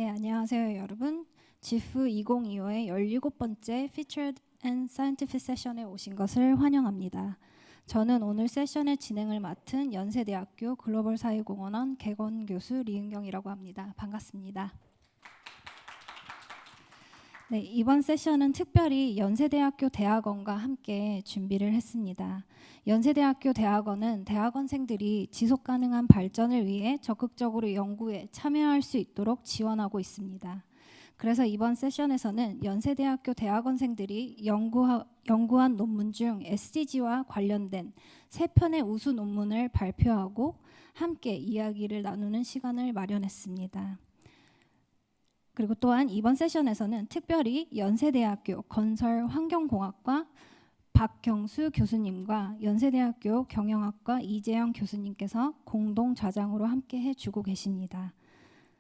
네, 안녕하세요, 여러분. GIF 2025의 17번째 Featured and Scientific 세션에 오신 것을 환영합니다. 저는 오늘 세션의 진행을 맡은 연세대학교 글로벌 사회공헌원 개건 교수 리은경이라고 합니다. 반갑습니다. 네, 이번 세션은 특별히 연세대학교 대학원과 함께 준비를 했습니다. 연세대학교 대학원은 대학원생들이 지속가능한 발전을 위해 적극적으로 연구에 참여할 수 있도록 지원하고 있습니다. 그래서 이번 세션에서는 연세대학교 대학원생들이 연구한 논문 중 SDG와 관련된 3편의 우수 논문을 발표하고 함께 이야기를 나누는 시간을 마련했습니다. 그리고 또한 이번 세션에서는 특별히 연세대학교 건설환경공학과 박경수 교수님과 연세대학교 경영학과 이재영 교수님께서 공동 좌장으로 함께 해주고 계십니다.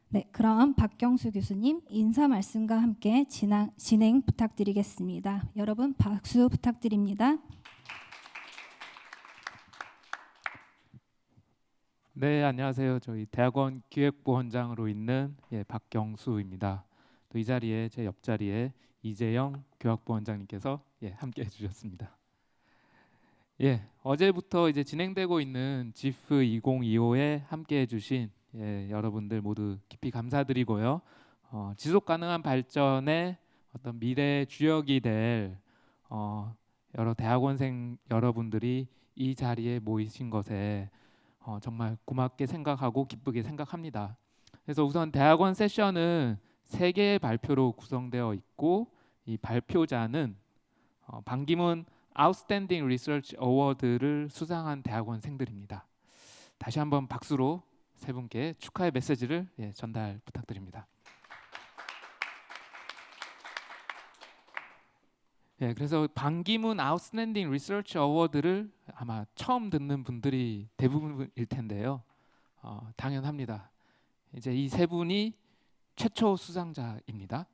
네, 그럼 박경수 교수님 인사 말씀과 함께 진행 부탁드리겠습니다. 여러분 박수 부탁드립니다. 네, 안녕하세요. 저희 대학원 기획부원장으로 있는 박경수입니다. 또 이 자리에 제 옆자리에 이재영 교학부원장님께서 함께 해주셨습니다. 어제부터 이제 진행되고 있는 GIF 2025에 함께 해주신 여러분들 모두 깊이 감사드리고요. 지속 가능한 발전의 어떤 미래 주역이 될 여러 대학원생 여러분들이 이 자리에 모이신 것에 정말 고맙게 생각하고 기쁘게 생각합니다. 그래서 우선 대학원 세션은 3개의 발표로 구성되어 있고 이 발표자는 반기문 아웃스탠딩 리서치 어워드를 수상한 대학원생들입니다. 다시 한번 박수로 세 분께 축하의 메시지를 전달 부탁드립니다. 그래서 반기문 아웃스탠딩 리서치 어워드를 아마 처음 듣는 분들이 대부분일 텐데요. 당연합니다. 이제 이 세 분이 최초 수상자입니다.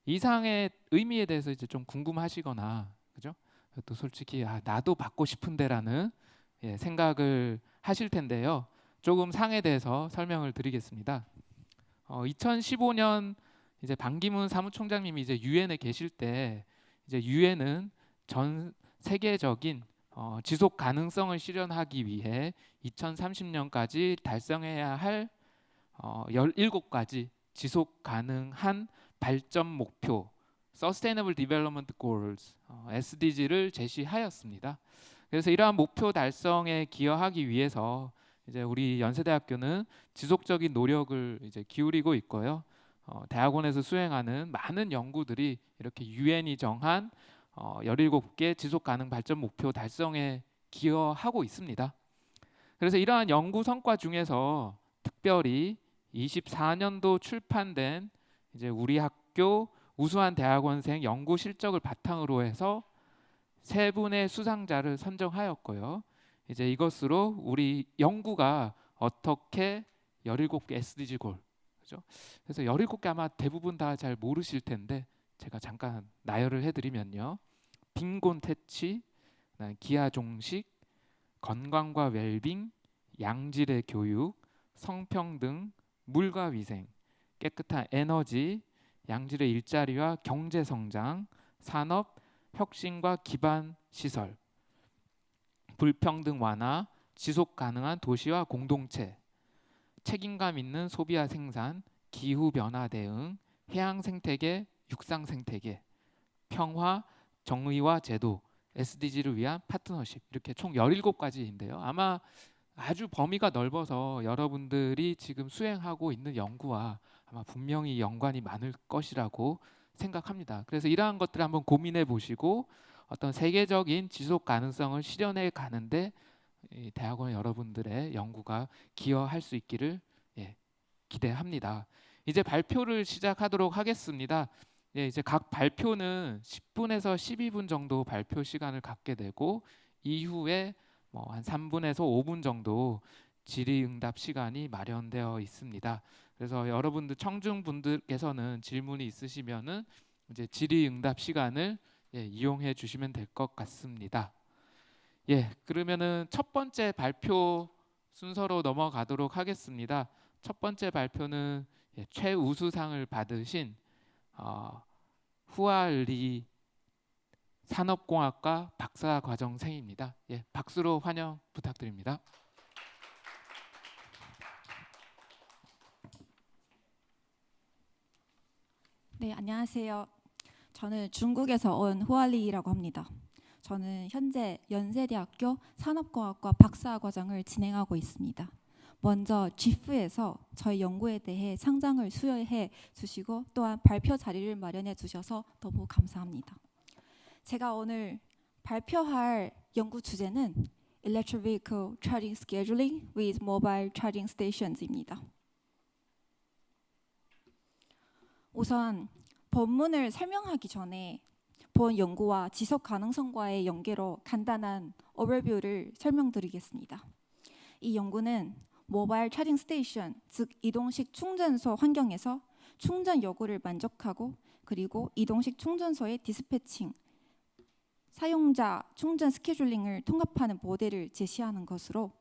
이 상의 의미에 대해서 이제 좀 궁금하시거나, 그죠? 또 솔직히 나도 받고 싶은데라는 생각을 하실 텐데요. 조금 상에 대해서 설명을 드리겠습니다. 2015년 이제 반기문 사무총장님이 이제 유엔에 계실 때 이제 유엔은 전 세계적인 지속 가능성을 실현하기 위해 2030년까지 달성해야 할 17가지 지속 가능한 발전 목표 Sustainable Development Goals SDG를 제시하였습니다. 그래서 이러한 목표 달성에 기여하기 위해서 이제 우리 연세대학교는 지속적인 노력을 이제 기울이고 있고요. 대학원에서 수행하는 많은 연구들이 이렇게 유엔이 정한 17개 지속 가능 발전 목표 달성에 기여하고 있습니다. 그래서 이러한 연구 성과 중에서 특별히 24년도 출판된 이제 우리 학교 우수한 대학원생 연구 실적을 바탕으로 해서 3분의 수상자를 선정하였고요. 이제 이것으로 우리 연구가 어떻게 17개 SDG 골, 그죠? 그래서 17개 아마 대부분 다 잘 모르실 텐데 제가 잠깐 나열을 해드리면요. 빈곤 퇴치, 기아 종식, 건강과 웰빙, 양질의 교육, 성평등, 물과 위생, 깨끗한 에너지, 양질의 일자리와 경제 성장, 산업, 혁신과 기반 시설, 불평등 완화, 지속 가능한 도시와 공동체, 책임감 있는 소비와 생산, 기후 변화 대응, 해양 생태계, 육상 생태계, 평화, 정의와 제도, SDG를 위한 파트너십, 이렇게 총 17가지인데요. 아마 아주 범위가 넓어서 여러분들이 지금 수행하고 있는 연구와 아마 분명히 연관이 많을 것이라고 생각합니다. 그래서 이러한 것들을 한번 고민해 보시고 어떤 세계적인 지속 가능성을 실현해 가는데 대학원 여러분들의 연구가 기여할 수 있기를 기대합니다. 이제 발표를 시작하도록 하겠습니다. 이제 각 발표는 10분에서 12분 정도 발표 시간을 갖게 되고 이후에 한 3분에서 5분 정도 질의응답 시간이 마련되어 있습니다. 그래서 여러분들 청중분들께서는 질문이 있으시면은 이제 질의응답 시간을 이용해 주시면 될 것 같습니다. 그러면은 첫 번째 발표 순서로 넘어가도록 하겠습니다. 첫 번째 발표는 최우수상을 받으신 후알리 산업공학과 박사과정생입니다. 박수로 환영 부탁드립니다. 네, 안녕하세요. 저는 중국에서 온 후알리라고 합니다. 저는 현재 연세대학교 산업공학과 박사과정을 진행하고 있습니다. 먼저 GIF에서 저희 연구에 대해 상장을 수여해 주시고 또한 발표 자리를 마련해 주셔서 너무 감사합니다. 제가 오늘 발표할 연구 주제는 Electric Vehicle Charging Scheduling with Mobile Charging Stations입니다. 우선 본문을 설명하기 전에 본 연구와 지속 가능성과의 연계로 간단한 오버뷰를 설명드리겠습니다. 이 연구는 모바일 차징 스테이션, 즉 이동식 충전소 환경에서 충전 요구를 만족하고 그리고 이동식 충전소의 디스패칭, 사용자 충전 스케줄링을 통합하는 모델을 제시하는 것으로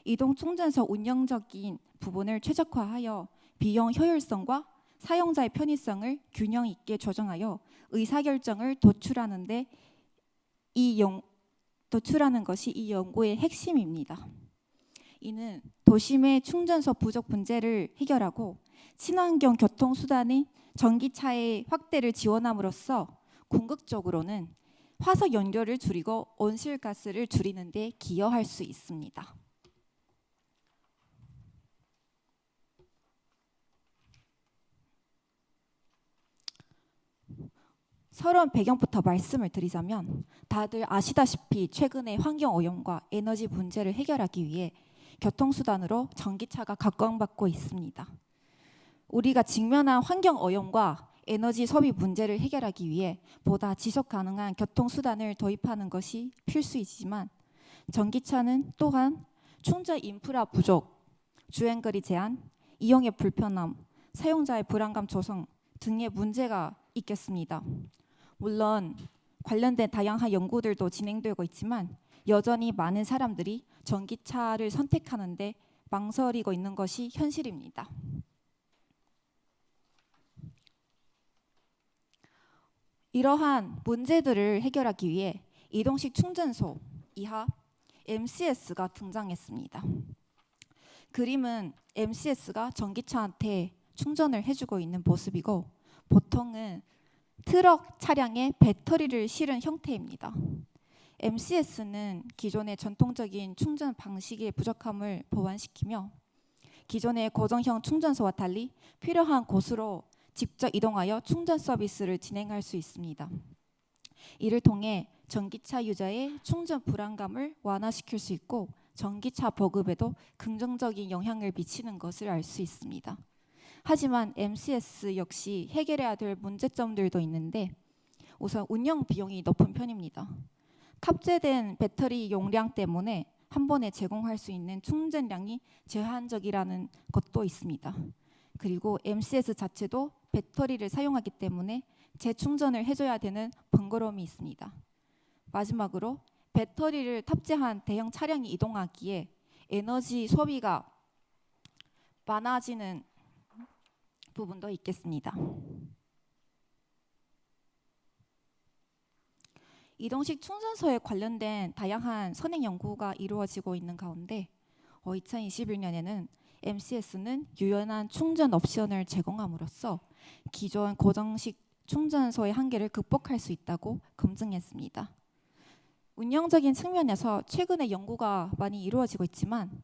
이동 충전소 운영적인 부분을 최적화하여 비용 효율성과 사용자의 편의성을 균형 있게 조정하여 의사결정을 도출하는 것이 이 연구의 핵심입니다. 이는 도심의 충전소 부족 문제를 해결하고 친환경 교통수단인 전기차의 확대를 지원함으로써 궁극적으로는 화석 연료를 줄이고 온실가스를 줄이는 데 기여할 수 있습니다. 서론 배경부터 말씀을 드리자면 다들 아시다시피 최근에 환경오염과 에너지 문제를 해결하기 위해 교통수단으로 전기차가 각광받고 있습니다. 우리가 직면한 환경오염과 에너지 소비 문제를 해결하기 위해 보다 지속가능한 교통수단을 도입하는 것이 필수이지만 전기차는 또한 충전 인프라 부족, 주행거리 제한, 이용의 불편함, 사용자의 불안감 조성 등의 문제가 있겠습니다. 물론 관련된 다양한 연구들도 진행되고 있지만 여전히 많은 사람들이 전기차를 선택하는데 망설이고 있는 것이 현실입니다. 이러한 문제들을 해결하기 위해 이동식 충전소 이하 MCS가 등장했습니다. 그림은 MCS가 전기차한테 충전을 해주고 있는 모습이고 보통은 트럭 차량에 배터리를 실은 형태입니다. MCS는 기존의 전통적인 충전 방식의 부족함을 보완시키며 기존의 고정형 충전소와 달리 필요한 곳으로 직접 이동하여 충전 서비스를 진행할 수 있습니다. 이를 통해 전기차 유저의 충전 불안감을 완화시킬 수 있고 전기차 보급에도 긍정적인 영향을 미치는 것을 알 수 있습니다. 하지만 MCS 역시 해결해야 될 문제점들도 있는데 우선 운영 비용이 높은 편입니다. 탑재된 배터리 용량 때문에 한 번에 제공할 수 있는 충전량이 제한적이라는 것도 있습니다. 그리고 MCS 자체도 배터리를 사용하기 때문에 재충전을 해줘야 되는 번거로움이 있습니다. 마지막으로 배터리를 탑재한 대형 차량이 이동하기에 에너지 소비가 많아지는 부분도 있겠습니다. 이동식 충전소에 관련된 다양한 선행 연구가 이루어지고 있는 가운데 2021년에는 MCS는 유연한 충전 옵션을 제공함으로써 기존 고정식 충전소의 한계를 극복할 수 있다고 검증했습니다. 운영적인 측면에서 최근에 연구가 많이 이루어지고 있지만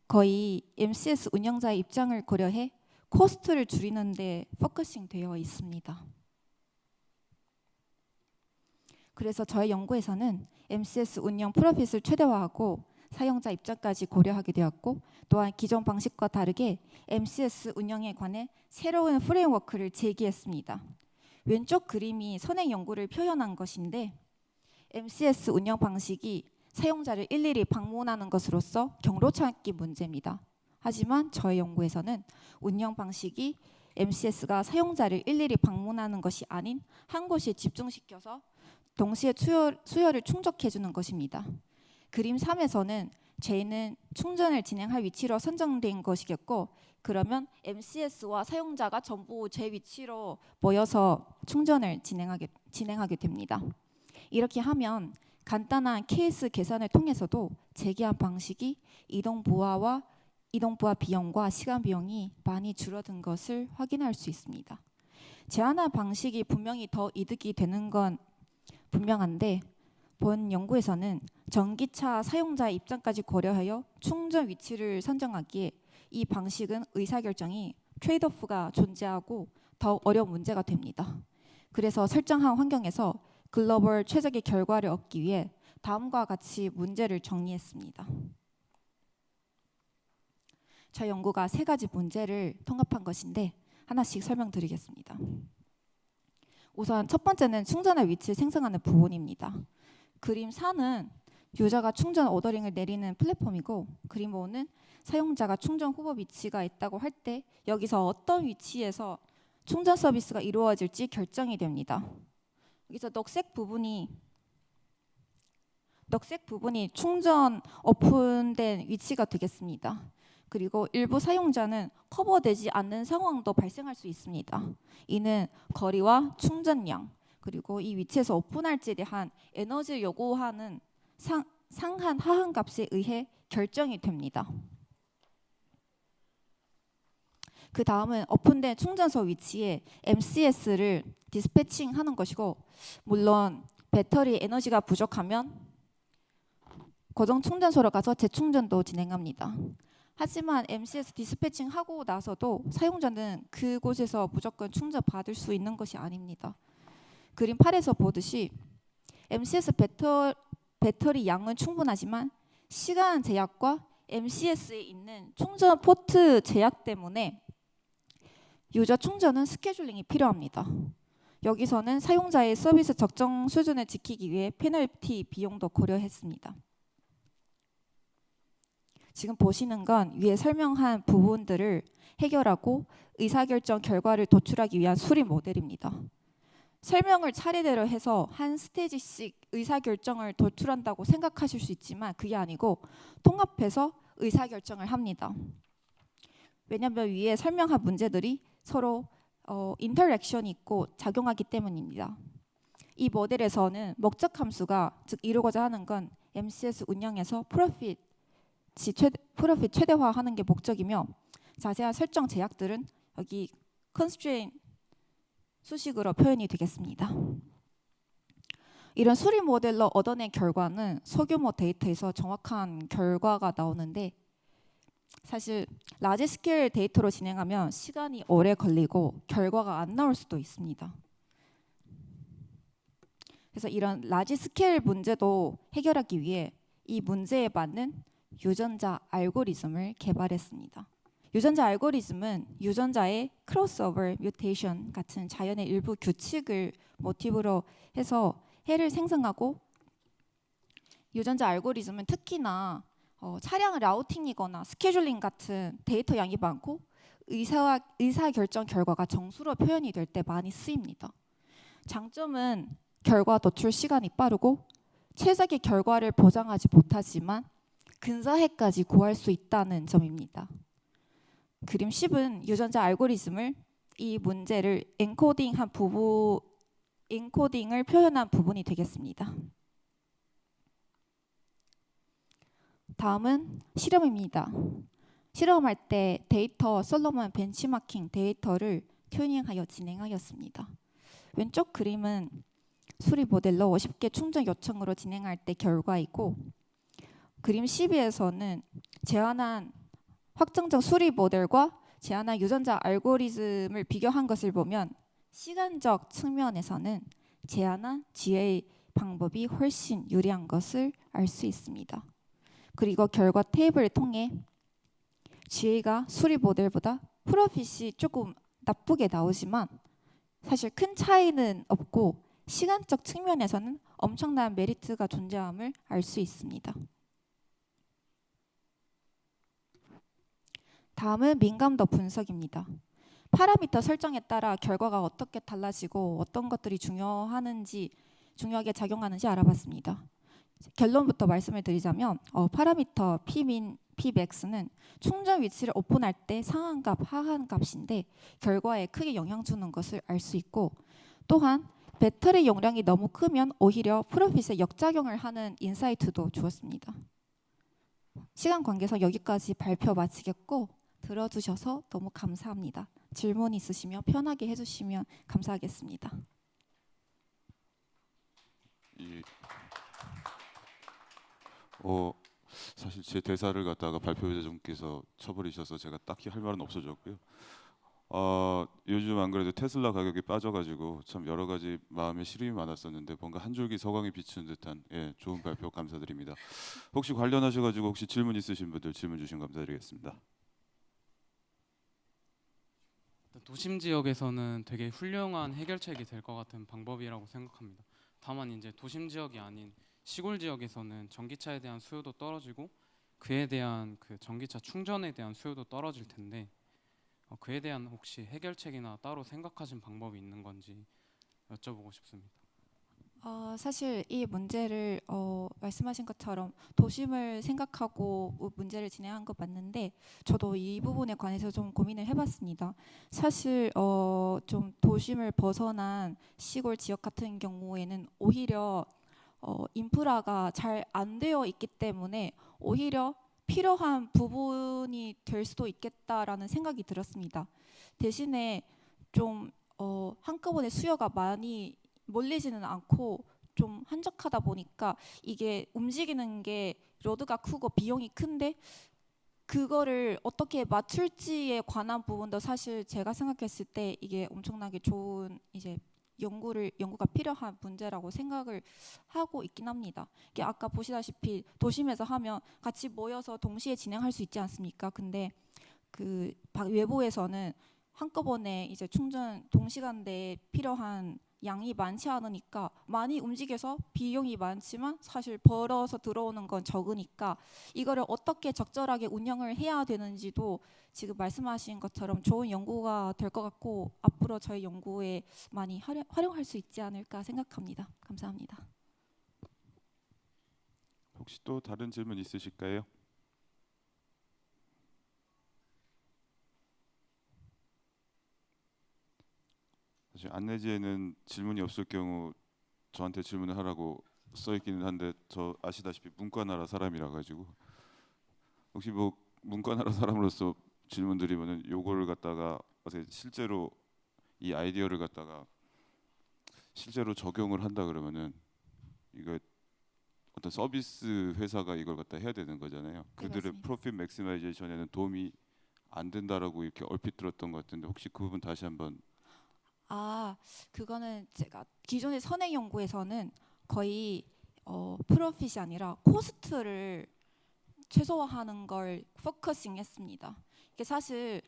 거의 MCS 운영자의 입장을 고려해 코스트를 줄이는 데 포커싱 되어 있습니다. 그래서 저희 연구에서는 MCS 운영 프로핏을 최대화하고 사용자 입장까지 고려하게 되었고 또한 기존 방식과 다르게 MCS 운영에 관해 새로운 프레임워크를 제기했습니다. 왼쪽 그림이 선행 연구를 표현한 것인데 MCS 운영 방식이 사용자를 일일이 방문하는 것으로서 경로 찾기 문제입니다. 하지만 저희 연구에서는 운영 방식이 MCS가 사용자를 일일이 방문하는 것이 아닌 한 곳에 집중시켜서 동시에 수요를 충족해 주는 것입니다. 그림 3에서는 J는 충전을 진행할 위치로 선정된 것이겠고, 그러면 MCS와 사용자가 전부 J 위치로 모여서 충전을 진행하게 됩니다. 이렇게 하면 간단한 케이스 계산을 통해서도 재계약 방식이 이동부하와 비용과 시간 비용이 많이 줄어든 것을 확인할 수 있습니다. 제한화 방식이 분명히 더 이득이 되는 건 분명한데, 본 연구에서는 전기차 사용자의 입장까지 고려하여 충전 위치를 선정하기에 이 방식은 의사결정이 트레이드오프가 존재하고 더 어려운 문제가 됩니다. 그래서 설정한 환경에서 글로벌 최적의 결과를 얻기 위해 다음과 같이 문제를 정리했습니다. 저희 연구가 3가지 문제를 통합한 것인데 하나씩 설명드리겠습니다. 우선 첫 번째는 충전할 위치를 생성하는 부분입니다. 그림 4는 유저가 충전 오더링을 내리는 플랫폼이고, 그림 5는 사용자가 충전 후보 위치가 있다고 할 때 여기서 어떤 위치에서 충전 서비스가 이루어질지 결정이 됩니다. 여기서 녹색 부분이 충전 오픈된 위치가 되겠습니다. 그리고 일부 사용자는 커버되지 않는 상황도 발생할 수 있습니다. 이는 거리와 충전량, 그리고 이 위치에서 오픈할지에 대한 에너지를 요구하는 상한 하한 값에 의해 결정이 됩니다. 그 다음은 오픈된 충전소 위치에 MCS를 디스패칭하는 것이고, 물론 배터리 에너지가 부족하면 고정 충전소로 가서 재충전도 진행합니다. 하지만 MCS 디스패칭하고 나서도 사용자는 그곳에서 무조건 충전 받을 수 있는 것이 아닙니다. 그림 8에서 보듯이 MCS 배터리 양은 충분하지만 시간 제약과 MCS에 있는 충전 포트 제약 때문에 유저 충전은 스케줄링이 필요합니다. 여기서는 사용자의 서비스 적정 수준을 지키기 위해 페널티 비용도 고려했습니다. 지금 보시는 건 위에 설명한 부분들을 해결하고 의사결정 결과를 도출하기 위한 수립 모델입니다. 설명을 차례대로 해서 한 스테이지씩 의사결정을 도출한다고 생각하실 수 있지만 그게 아니고 통합해서 의사결정을 합니다. 왜냐하면 위에 설명한 문제들이 서로 인터랙션이 있고 작용하기 때문입니다. 이 모델에서는 목적 함수가, 즉 이루고자 하는 건 MCS 운영에서 프로핏 최대화하는 게 목적이며, 자세한 설정 제약들은 여기 constraint 수식으로 표현이 되겠습니다. 이런 수립 모델로 얻어낸 결과는 소규모 데이터에서 정확한 결과가 나오는데, 사실 라지 스케일 데이터로 진행하면 시간이 오래 걸리고 결과가 안 나올 수도 있습니다. 그래서 이런 라지 스케일 문제도 해결하기 위해 이 문제에 맞는 유전자 알고리즘을 개발했습니다. 유전자 알고리즘은 유전자의 크로스오버 뮤테이션 같은 자연의 일부 규칙을 모티브로 해서 해를 생성하고, 유전자 알고리즘은 특히나 차량 라우팅이거나 스케줄링 같은 데이터 양이 많고 의사결정 결과가 정수로 표현이 될 때 많이 쓰입니다. 장점은 결과 도출 시간이 빠르고 최적의 결과를 보장하지 못하지만 근사해까지 구할 수 있다는 점입니다. 그림 10은 유전자 알고리즘을 이 문제를 엔코딩을 표현한 부분이 되겠습니다. 다음은 실험입니다. 실험할 때 데이터 솔로몬 벤치마킹 데이터를 튜닝하여 진행하였습니다. 왼쪽 그림은 수립 모델로 50개 충전 요청으로 진행할 때 결과이고, 그림 12에서는 제한한 확정적 수립 모델과 제한한 유전자 알고리즘을 비교한 것을 보면 시간적 측면에서는 제한한 GA 방법이 훨씬 유리한 것을 알 수 있습니다. 그리고 결과 테이블을 통해 GA가 수립 모델보다 프로핏이 조금 나쁘게 나오지만 사실 큰 차이는 없고 시간적 측면에서는 엄청난 메리트가 존재함을 알 수 있습니다. 다음은 민감도 분석입니다. 파라미터 설정에 따라 결과가 어떻게 달라지고 어떤 것들이 중요하게 작용하는지 알아봤습니다. 결론부터 말씀을 드리자면 파라미터 Pmin, Pmax는 충전 위치를 오픈할 때 상한값, 하한값인데 결과에 크게 영향 주는 것을 알 수 있고, 또한 배터리 용량이 너무 크면 오히려 프로핏에 역작용을 하는 인사이트도 주었습니다. 시간 관계상 여기까지 발표 마치겠고, 들어주셔서 너무 감사합니다. 질문 있으시면 편하게 해주시면 감사하겠습니다. 이, 사실 제 대사를 갖다가 발표자분께서 쳐버리셔서 제가 딱히 할 말은 없어졌고요. 요즘 안 그래도 테슬라 가격이 빠져가지고 참 여러 가지 마음에 시름이 많았었는데 뭔가 한 줄기 서광이 비추는 듯한 좋은 발표 감사드립니다. 혹시 관련하셔가지고 혹시 질문 있으신 분들 질문 주시면 감사드리겠습니다. 도심 지역에서는 되게 훌륭한 해결책이 될 것 같은 방법이라고 생각합니다. 다만 이제 도심 지역이 아닌 시골 지역에서는 전기차에 대한 수요도 떨어지고 그에 대한 그 전기차 충전에 대한 수요도 떨어질 텐데 그에 대한 혹시 해결책이나 따로 생각하신 방법이 있는 건지 여쭤보고 싶습니다. 사실 이 문제를 말씀하신 것처럼 도심을 생각하고 문제를 진행한 것 맞는데, 저도 이 부분에 관해서 좀 고민을 해봤습니다. 사실 좀 도심을 벗어난 시골 지역 같은 경우에는 오히려 인프라가 잘 안 되어 있기 때문에 오히려 필요한 부분이 될 수도 있겠다라는 생각이 들었습니다. 대신에 좀 한꺼번에 수요가 많이 몰리지는 않고 좀 한적하다 보니까 이게 움직이는 게 로드가 크고 비용이 큰데 그거를 어떻게 맞출지에 관한 부분도 사실 제가 생각했을 때 이게 엄청나게 좋은 이제 연구가 필요한 문제라고 생각을 하고 있긴 합니다. 이게 아까 보시다시피 도심에서 하면 같이 모여서 동시에 진행할 수 있지 않습니까? 근데 그 외부에서는 한꺼번에 이제 충전 동시간대에 필요한 양이 많지 않으니까 많이 움직여서 비용이 많지만 사실 벌어서 들어오는 건 적으니까 이거를 어떻게 적절하게 운영을 해야 되는지도 지금 말씀하신 것처럼 좋은 연구가 될 것 같고 앞으로 저희 연구에 많이 활용할 수 있지 않을까 생각합니다. 감사합니다. 혹시 또 다른 질문 있으실까요? 사실 안내지에는 질문이 없을 경우 저한테 질문을 하라고 써 있기는 한데 저 아시다시피 문과나라 사람이라 가지고 혹시 뭐 문과나라 사람으로서 질문 드리면은 요거를 갖다가 어떻게 실제로 이 아이디어를 갖다가 실제로 적용을 한다 그러면은 이거 어떤 서비스 회사가 이걸 갖다 해야 되는 거잖아요. 그들의 맞습니다. 프로핏 맥시마이제이션에는 도움이 안 된다라고 이렇게 얼핏 들었던 것 같은데 혹시 그 부분 다시 한번. 그거는 제가 기존의 선행 연구에서는 거의 프로핏이 아니라 코스트를 최소화하는 걸 포커싱했습니다. 이게 사실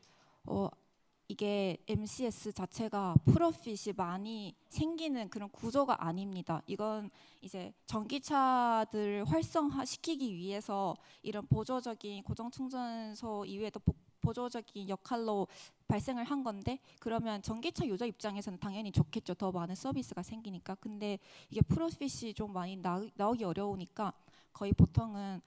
이게 MCS 자체가 프로핏이 많이 생기는 그런 구조가 아닙니다. 이건 이제 전기차들 활성화시키기 위해서 이런 보조적인 고정 충전소 이외에도 보조적인 역할로 발생을 한 건데, 그러면 전기차 유저 입장에서는 당연히 좋겠죠. 더 많은 서비스가 생기니까. 근데 이게 프로핏이 좀 많이 나오기 어려우니까 거의 보통은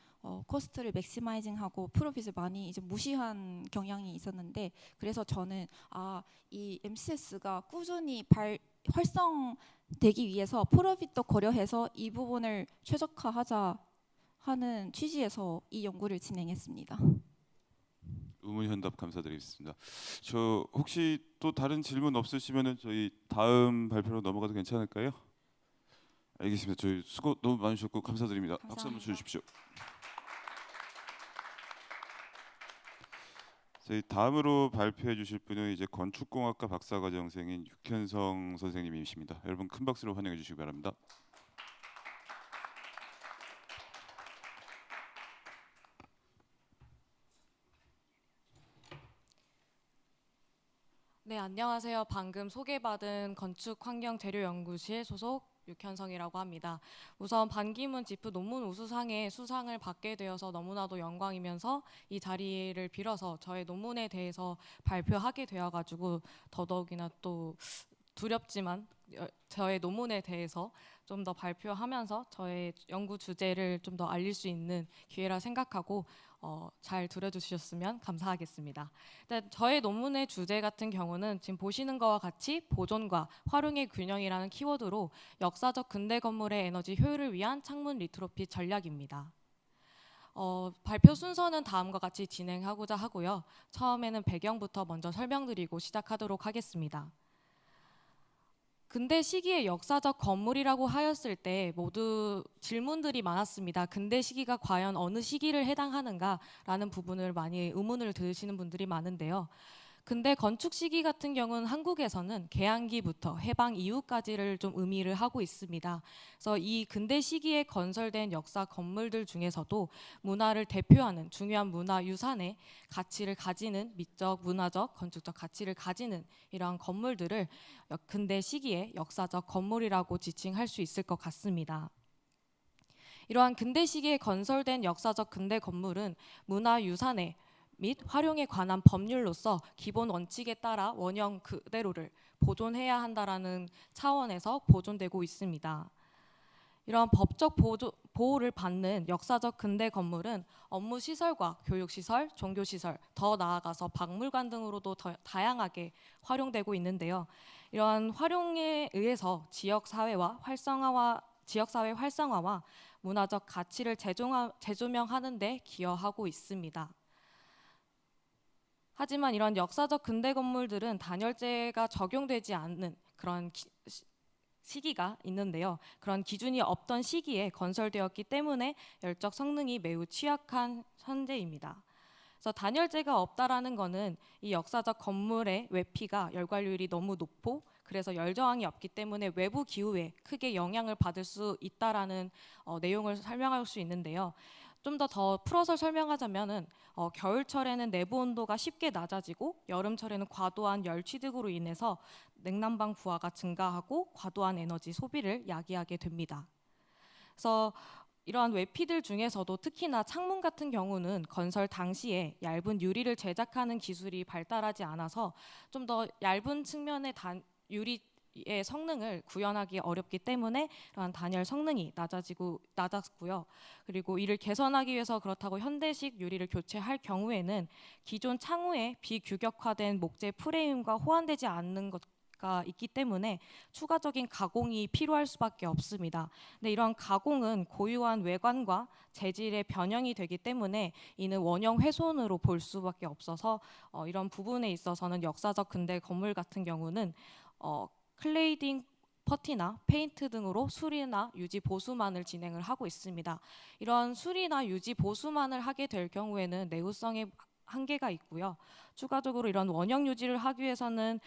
코스트를 맥시마이징하고 프로핏을 많이 이제 무시한 경향이 있었는데, 그래서 저는 이 MCS가 꾸준히 활성되기 위해서 프로핏도 고려해서 이 부분을 최적화하자 하는 취지에서 이 연구를 진행했습니다. 의문현답 감사드리겠습니다. 저 혹시 또 다른 질문 없으시면은 저희 다음 발표로 넘어가도 괜찮을까요? 알겠습니다. 저희 수고 너무 많으셨고 감사드립니다. 박수 한번 주십시오. 저희 다음으로 발표해 주실 분은 이제 건축공학과 박사과정생인 육현성 선생님이십니다. 여러분 큰 박수로 환영해 주시기 바랍니다. 네, 안녕하세요. 방금 소개받은 건축환경재료연구실 소속 육현성이라고 합니다. 우선 반기문 지프 논문 우수상에 수상을 받게 되어서 너무나도 영광이면서 이 자리를 빌어서 저의 논문에 대해서 발표하게 되어가지고 더더욱이나 또 두렵지만 저의 논문에 대해서 좀 더 발표하면서 저의 연구 주제를 좀 더 알릴 수 있는 기회라 생각하고 잘 들어주셨으면 감사하겠습니다. 일단 저의 논문의 주제 같은 경우는 지금 보시는 것과 같이 보존과 활용의 균형이라는 키워드로 역사적 근대 건물의 에너지 효율을 위한 창문 리트로핏 전략입니다. 발표 순서는 다음과 같이 진행하고자 하고요. 처음에는 배경부터 먼저 설명드리고 시작하도록 하겠습니다. 근대 시기의 역사적 건물이라고 하였을 때 모두 질문들이 많았습니다. 근대 시기가 과연 어느 시기를 해당하는가라는 부분을 많이 의문을 드시는 분들이 많은데요. 근데 건축 시기 같은 경우는 한국에서는 개항기부터 해방 이후까지를 좀 의미를 하고 있습니다. 그래서 이 근대 시기에 건설된 역사 건물들 중에서도 문화를 대표하는 중요한 문화유산의 가치를 가지는 미적, 문화적, 건축적 가치를 가지는 이러한 건물들을 근대 시기의 역사적 건물이라고 지칭할 수 있을 것 같습니다. 이러한 근대 시기에 건설된 역사적 근대 건물은 문화유산의 및 활용에 관한 법률로서 기본 원칙에 따라 원형 그대로를 보존해야 한다라는 차원에서 보존되고 있습니다. 이러한 법적 보호를 받는 역사적 근대 건물은 업무 시설과 교육 시설, 종교 시설, 더 나아가서 박물관 등으로도 더 다양하게 활용되고 있는데요. 이러한 활용에 의해서 지역 사회 활성화와 문화적 가치를 재조명하는 데 기여하고 있습니다. 하지만 이런 역사적 근대 건물들은 단열재가 적용되지 않는 그런 시기가 있는데요. 그런 기준이 없던 시기에 건설되었기 때문에 열적 성능이 매우 취약한 현재입니다. 그래서 단열재가 없다라는 것은 이 역사적 건물의 외피가 열관률이 너무 높고 그래서 열저항이 없기 때문에 외부 기후에 크게 영향을 받을 수 있다라는 내용을 설명할 수 있는데요. 좀 더 풀어서 설명하자면은 겨울철에는 내부 온도가 쉽게 낮아지고 여름철에는 과도한 열 취득으로 인해서 냉난방 부하가 증가하고 과도한 에너지 소비를 야기하게 됩니다. 그래서 이러한 외피들 중에서도 특히나 창문 같은 경우는 건설 당시에 얇은 유리를 제작하는 기술이 발달하지 않아서 좀 더 얇은 측면의 유리의 성능을 구현하기 어렵기 때문에 이러한 단열 성능이 낮았고요. 그리고 이를 개선하기 위해서 그렇다고 현대식 유리를 교체할 경우에는 기존 창호에 비규격화된 목재 프레임과 호환되지 않는 것가 있기 때문에 추가적인 가공이 필요할 수밖에 없습니다. 근데 이러한 가공은 고유한 외관과 재질의 변형이 되기 때문에 이는 원형 훼손으로 볼 수밖에 없어서 이런 부분에 있어서는 역사적 근대 건물 같은 경우는 클레이딩 퍼티나 페인트 등으로 수리나 유지 보수만을 진행을 하고 있습니다. 이런 수리나 유지 보수만을 하게 될 경우에는 내구성에 한계가 있고요. 추가적으로 이런 원형 유지를 하기 위해서는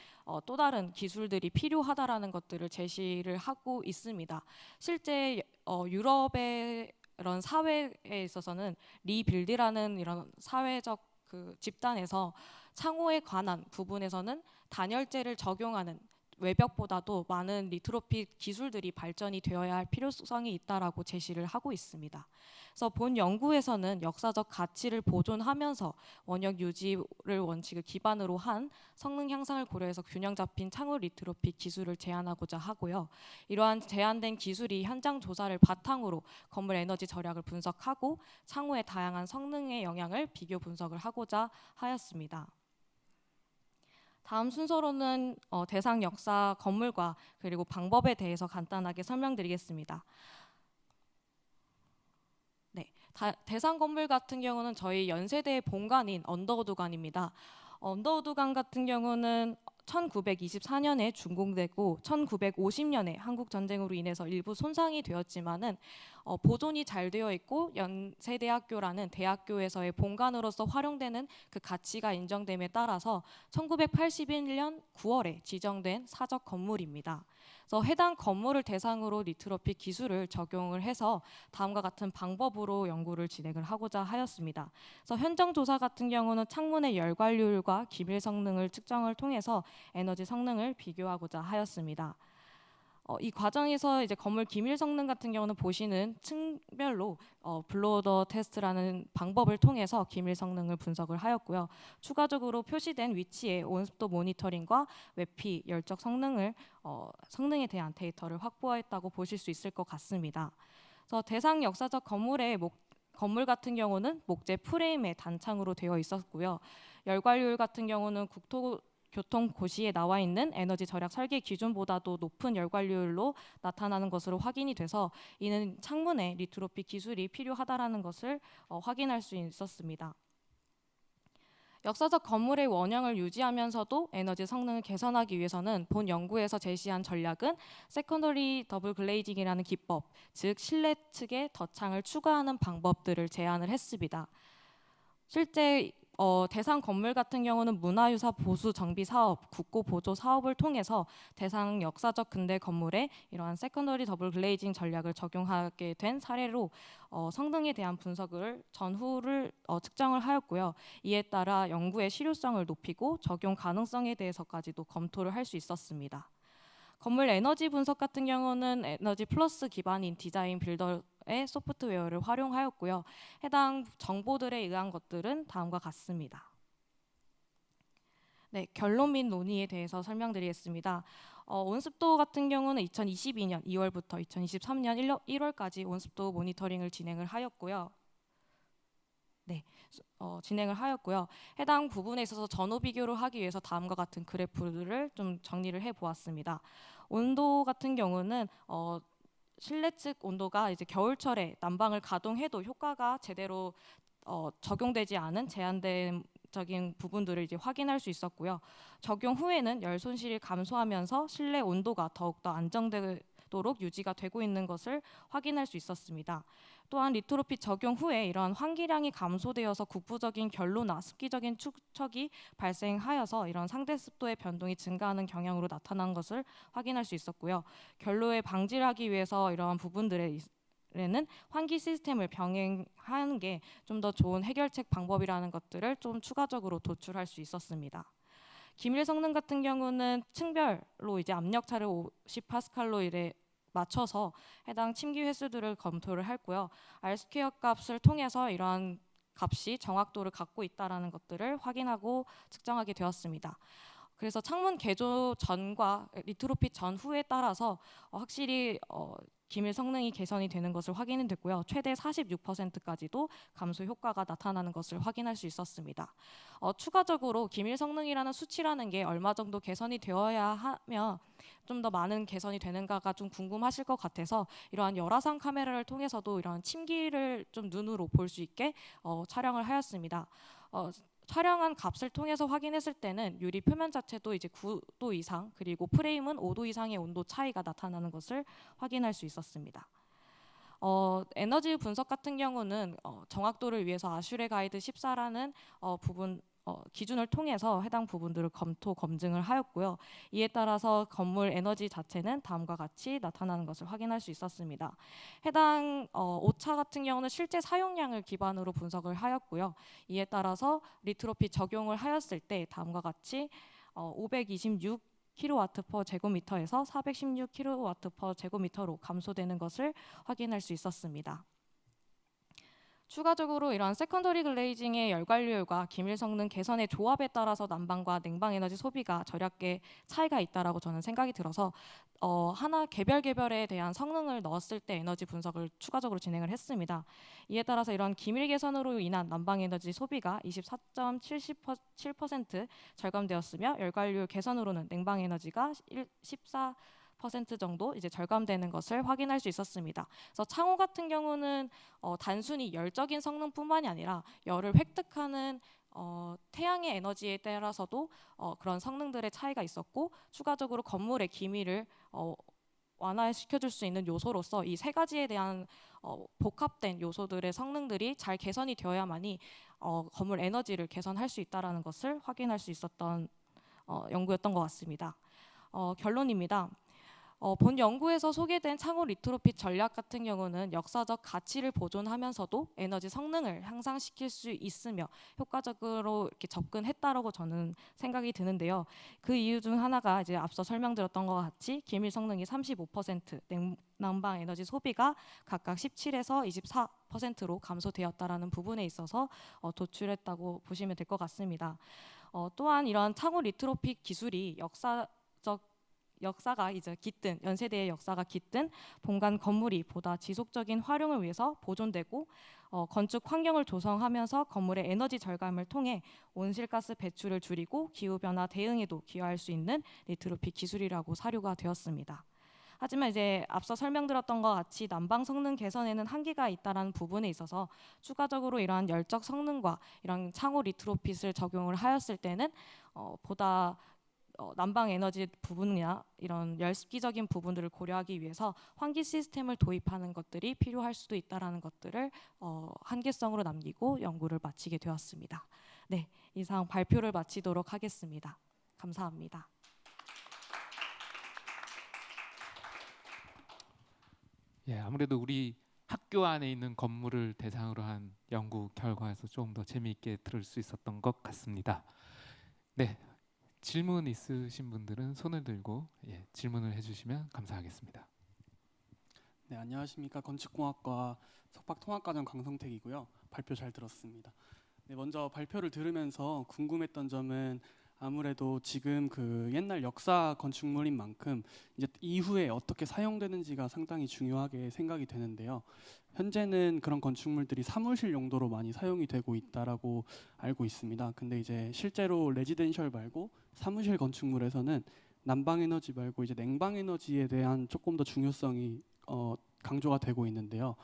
또 다른 기술들이 필요하다라는 것들을 제시를 하고 있습니다. 실제 유럽의 이런 사회에 있어서는 리빌드라는 이런 사회적 그 집단에서 창호에 관한 부분에서는 단열재를 적용하는 외벽보다도 많은 리트로핏 기술들이 발전이 되어야 할 필요성이 있다라고 제시를 하고 있습니다. 그래서 본 연구에서는 역사적 가치를 보존하면서 원형 유지를 원칙을 기반으로 한 성능 향상을 고려해서 균형 잡힌 창호 리트로핏 기술을 제안하고자 하고요. 이러한 제안된 기술이 현장 조사를 바탕으로 건물 에너지 절약을 분석하고 창호의 다양한 성능의 영향을 비교 분석을 하고자 하였습니다. 다음 순서로는 대상 역사 건물과 그리고 방법에 대해서 간단하게 설명드리겠습니다. 네, 대상 건물 같은 경우는 저희 연세대의 본관인 언더우드관입니다. 언더우드관 같은 경우는 1924년에 준공되고 1950년에 한국 전쟁으로 인해서 일부 손상이 되었지만은 보존이 잘 되어 있고 연세대학교라는 대학교에서의 본관으로서 활용되는 그 가치가 인정됨에 따라서 1981년 9월에 지정된 사적 건물입니다. 그래서 해당 건물을 대상으로 리트로핏 기술을 적용을 해서 다음과 같은 방법으로 연구를 진행을 하고자 하였습니다. 그래서 현장 조사 같은 경우는 창문의 열관률과 기밀 성능을 측정을 통해서 에너지 성능을 비교하고자 하였습니다. 이 과정에서 이제 건물 기밀 성능 같은 경우는 보시는 층별로 블로더 테스트라는 방법을 통해서 기밀 성능을 분석을 하였고요. 추가적으로 표시된 위치에 온습도 모니터링과 외피, 열적 성능에 대한 데이터를 확보했다고 보실 수 있을 것 같습니다. 그래서 대상 역사적 건물 같은 경우는 목재 프레임의 단창으로 되어 있었고요. 열관료율 같은 경우는 국토교통고시에 나와 있는 에너지 절약 설계 기준보다도 높은 열관료율로 나타나는 것으로 확인이 돼서 이는 창문에 리트로핏 기술이 필요하다라는 것을 확인할 수 있었습니다. 역사적 건물의 원형을 유지하면서도 에너지 성능을 개선하기 위해서는 본 연구에서 제시한 전략은 세컨더리 더블 글레이징이라는 기법, 즉 실내 측에 덧창을 추가하는 방법들을 제안을 했습니다. 실제 대상 건물 같은 경우는 문화유산 보수 정비 사업, 국고 보조 사업을 통해서 대상 역사적 근대 건물에 이러한 세컨더리 더블 글레이징 전략을 적용하게 된 사례로 성능에 대한 분석을 전후를 측정을 하였고요. 이에 따라 연구의 실효성을 높이고 적용 가능성에 대해서까지도 검토를 할 수 있었습니다. 건물 에너지 분석 같은 경우는 에너지 플러스 기반인 디자인 빌더의 소프트웨어를 활용하였고요. 해당 정보들에 의한 것들은 다음과 같습니다. 네, 결론 및 논의에 대해서 설명드리겠습니다. 온습도 같은 경우는 2022년 2월부터 2023년 1월까지 온습도 모니터링을 진행을 하였고요. 해당 부분에 있어서 전후 비교를 하기 위해서 다음과 같은 그래프를 좀 정리를 해보았습니다. 온도 같은 경우는 실내 측 온도가 이제 겨울철에 난방을 가동해도 효과가 제대로 적용되지 않은 제한적인 부분들을 이제 확인할 수 있었고요. 적용 후에는 열 손실이 감소하면서 실내 온도가 더욱더 안정되도록 유지가 되고 있는 것을 확인할 수 있었습니다. 또한 리트로핏 적용 후에 이러한 환기량이 감소되어서 국부적인 결로나 습기적인 축척이 발생하여서 이런 상대 습도의 변동이 증가하는 경향으로 나타난 것을 확인할 수 있었고요. 결로에 방지를 하기 위해서 이러한 부분들에는 환기 시스템을 병행하는 게 좀 더 좋은 해결책 방법이라는 것들을 좀 추가적으로 도출할 수 있었습니다. 기밀 성능 같은 경우는 층별로 이제 압력차를 50파스칼로 이래 맞춰서 해당 침기 횟수들을 검토를 했고요. R 스퀘어 값을 통해서 이러한 값이 정확도를 갖고 있다라는 것들을 확인하고 측정하게 되었습니다. 그래서 창문 개조 전과 리트로핏 전후에 따라서 확실히 기밀 성능이 개선이 되는 것을 확인이 됐고요. 최대 46%까지도 감소 효과가 나타나는 것을 확인할 수 있었습니다. 추가적으로 기밀 성능이라는 수치라는 게 얼마 정도 개선이 되어야 하며 좀 더 많은 개선이 되는가가 좀 궁금하실 것 같아서 이러한 열화상 카메라를 통해서도 이러한 침기를 좀 눈으로 볼 수 있게 촬영을 하였습니다. 촬영한 값을 통해서 확인했을 때는 유리 표면 자체도 이제 9도 이상 그리고 프레임은 5도 이상의 온도 차이가 나타나는 것을 확인할 수 있었습니다. 에너지 분석 같은 경우는 정확도를 위해서 아슈레 가이드 14라는 기준을 통해서 해당 부분들을 검증을 하였고요. 이에 따라서 건물 에너지 자체는 다음과 같이 나타나는 것을 확인할 수 있었습니다. 해당 오차 같은 경우는 실제 사용량을 기반으로 분석을 하였고요. 이에 따라서 리트로핏 적용을 하였을 때 다음과 같이 526 kW/제곱미터에서 416 kW/제곱미터로 감소되는 것을 확인할 수 있었습니다. 추가적으로 이러한 세컨더리 글레이징의 열관료율과 기밀 성능 개선의 조합에 따라서 난방과 냉방 에너지 소비가 절약의 차이가 있다라고 저는 생각이 들어서 하나 개별에 대한 성능을 넣었을 때 에너지 분석을 추가적으로 진행을 했습니다. 이에 따라서 이런 기밀 개선으로 인한 난방 에너지 소비가 24.77% 절감되었으며 열관료율 개선으로는 냉방 에너지가 14% 정도 이제 절감되는 것을 확인할 수 있었습니다. 그래서 창호 같은 경우는 단순히 열적인 성능뿐만이 아니라 열을 획득하는 태양의 에너지에 따라서도 그런 성능들의 차이가 있었고 추가적으로 건물의 기밀을 완화시켜줄 수 있는 요소로서 이 세 가지에 대한 복합된 요소들의 성능들이 잘 개선이 되어야만이 건물 에너지를 개선할 수 있다는 것을 확인할 수 있었던 연구였던 것 같습니다. 결론입니다. 본 연구에서 소개된 창호 리트로핏 전략 같은 경우는 역사적 가치를 보존하면서도 에너지 성능을 향상시킬 수 있으며 효과적으로 이렇게 접근했다라고 저는 생각이 드는데요. 그 이유 중 하나가 이제 앞서 설명드렸던 것 같이 기밀 성능이 35%, 난방 에너지 소비가 각각 17에서 24%로 감소되었다라는 부분에 있어서 도출했다고 보시면 될 것 같습니다. 또한 이런 창호 리트로핏 기술이 역사가 이제 깃든 연세대의 역사가 깃든 본관 건물이 보다 지속적인 활용을 위해서 보존되고 건축 환경을 조성하면서 건물의 에너지 절감을 통해 온실가스 배출을 줄이고 기후 변화 대응에도 기여할 수 있는 리트로핏 기술이라고 사료가 되었습니다. 하지만 이제 앞서 설명드렸던 것 같이 난방 성능 개선에는 한계가 있다라는 부분에 있어서 추가적으로 이러한 열적 성능과 이런 창호 리트로핏을 적용을 하였을 때는 보다 난방 에너지 부분이나 이런 열습기적인 부분들을 고려하기 위해서 환기 시스템을 도입하는 것들이 필요할 수도 있다라는 것들을 한계성으로 남기고 연구를 마치게 되었습니다. 네, 이상 발표를 마치도록 하겠습니다. 감사합니다. 예, 아무래도 우리 학교 안에 있는 건물을 대상으로 한 연구 결과에서 좀 더 재미있게 들을 수 있었던 것 같습니다. 네, 질문 있으신 분들은 손을 들고 질문을 해주시면 감사하겠습니다. 네, 안녕하십니까. 건축공학과 석박통합과정 강성택이고요. 발표 잘 들었습니다. 네, 먼저 발표를 들으면서 궁금했던 점은 아무래도 지금 그 옛날 역사 건축물인 만큼 이제 이후에 어떻게 사용되는지가 상당히 중요하게 생각이 되는데요. 현재는 그런 건축물들이 사무실 용도로 많이 사용이 되고 있다라고 알고 있습니다. 근데 이제 실제로 레지덴셜 말고 사무실 건축물에서는 난방 에너지 말고 이제 냉방 에너지에 대한 조금 더 중요성이 강조가 되고 있는데요.